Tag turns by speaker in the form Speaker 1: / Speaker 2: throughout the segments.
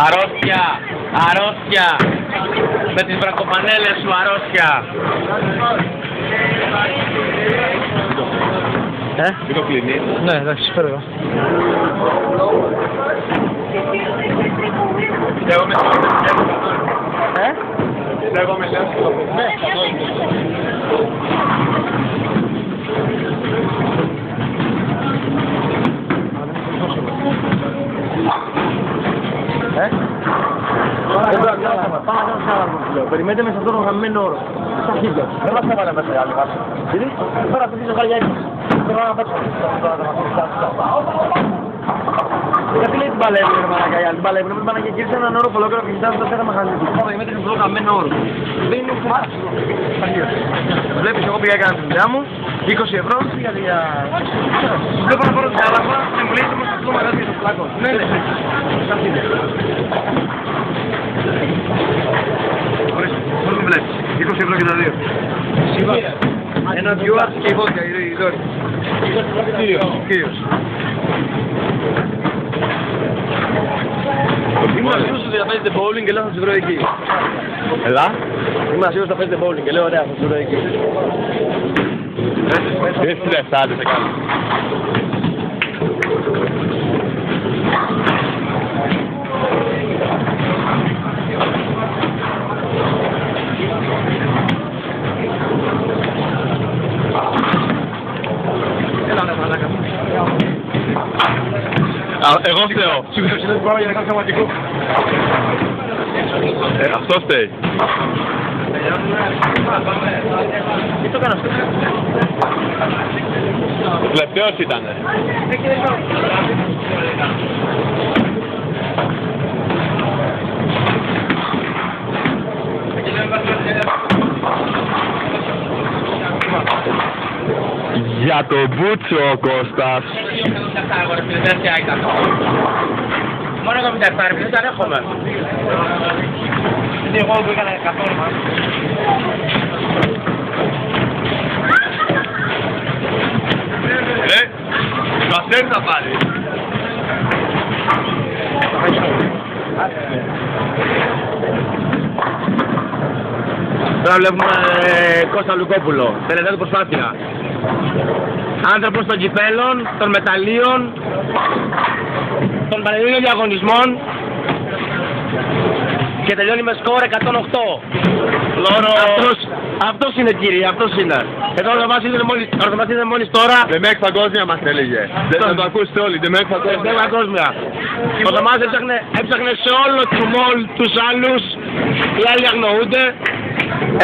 Speaker 1: Αρρώστια, αρρώστια. Με τις βρακοπανέλες σου, αρρώστια.
Speaker 2: Τι το κλείνει.
Speaker 3: Ναι, εντάξει, φέρω εδώ.
Speaker 2: Στέγομαι σε
Speaker 3: Ναι. Περιμένετε μέσα αυτόν τον χαμένο όρο. Στα χίλια. Δεν μας έβαλε μέσα οι άλλοι βάση. Γιατί τώρα αυτή τη ζευγαριά εκεί. Θέλω να παίξω. Γιατί λέει την παλεύουν ρε μαλάκα οι άλλοι. Την παλεύουν. Πρέπει να γυρίσει έναν όρο πολλόκαιρο και κοιτάζουν το θέμα μαχανίδι. Τώρα περιμένετε σε αυτόν τον χαμένο όρο. Δεν είναι κουμάρι. Βλέπεις εγώ πήγα έκανα τη δουλειά μου. 20 ευρώ. Βλέπω να πάρω την κάλαβα και μου λέει ότι αυτό μαγαζί για το φλάκο. Ναι, ναι. Στα χίλια. Ορίστε, πώς με βλέπεις. 20 ευρώ και τα δύο. Ένα viewers και η βόδια, η δόρη. Κύριος. Ήμουν σίγουρος ότι θα παίζετε bowling και λέω θα τους βρω εκεί.
Speaker 2: Ελά.
Speaker 3: Ήμουν σίγουρος ότι θα παίζετε bowling και λέω ωραία θα τους βρω εκεί.
Speaker 2: Τι στη λεφτά, δεν σε κάνω. Εγώ φταίω.
Speaker 3: Σίγουρα είναι πράγμα για να κάνω θεματικό.
Speaker 2: Αυτό φταίει.
Speaker 3: Τι το κάνω αυτό.
Speaker 2: Τελευταίος ήτανε. Για τον Μπούτσο ο Κώστας.
Speaker 1: Μόνο 77 ρε, δεν έχουμε.
Speaker 3: Γιατί εγώ που έκανα 100 μας.
Speaker 2: Μας έρθει να πάρει.
Speaker 1: Τώρα βλέπουμε Κώστα Λουκόπουλο, τελευταία του προσπάθεια. Άνθρωπος των κυπέλων, των μεταλλίων, των πανελλήνιων διαγωνισμών και τελειώνει με σκόρ 108. Αυτός είναι κύριε, αυτός είναι. Εδώ ο Θωμάς είναι μόλις τώρα.
Speaker 2: Δεμέκ παγκόσμια μας έλεγε. Θα το ακούσετε όλοι, Δεμέκ
Speaker 1: παγκόσμια. Ο Θωμάς έψαχνε σε όλο του μόλ τους άλλους, οι άλλοι αγνοούνται.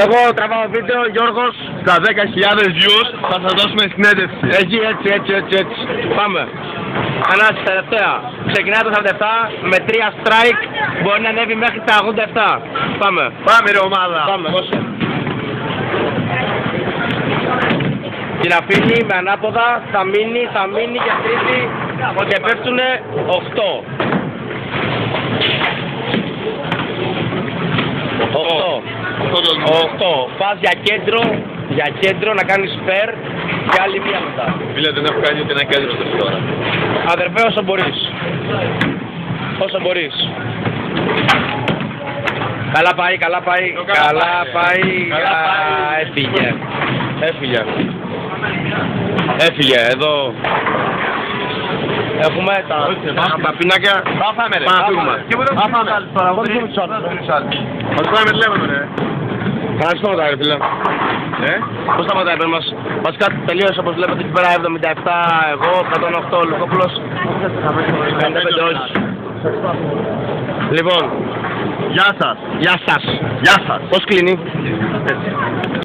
Speaker 1: Εγώ τραβάω βίντεο, Γιώργος.
Speaker 2: Στα 10.000 views θα σας δώσουμε συνέντευξη.
Speaker 1: Εκεί, έτσι. Πάμε. Ανάση, τελευταία. Ξεκινάει το 47 με 3 strike, μπορεί να ανέβει μέχρι τα 87. Πάμε.
Speaker 2: Πάμε ρε ομάδα.
Speaker 1: Πάμε, δώσε. Την αφήνει με ανάποδα, θα μείνει για τρίτη και πέφτουνε 8. 8. Πας για κέντρο να κάνεις fair και άλλη μία μετά.
Speaker 2: Φίλε, δεν έχω κάνει ούτε ένα κέντρο τόση ώρα.
Speaker 1: Αδερφέ, όσο μπορείς. Καλά πάει. Έφυγε, εδώ. Έχουμε τα πινάκια.
Speaker 2: Πάμε ρε. Πάμε τηλέφωνο ρε.
Speaker 1: Κανάς στόματα ρε φίλε. Πώς σταματάει πέρα μας. Βασικά τελείωσε όπως βλέπετε εκεί πέρα 77 εγώ, 108 Λουκόπουλος. 55 όχι. Λοιπόν.
Speaker 2: Γεια σας.
Speaker 1: Πώς κλείνει.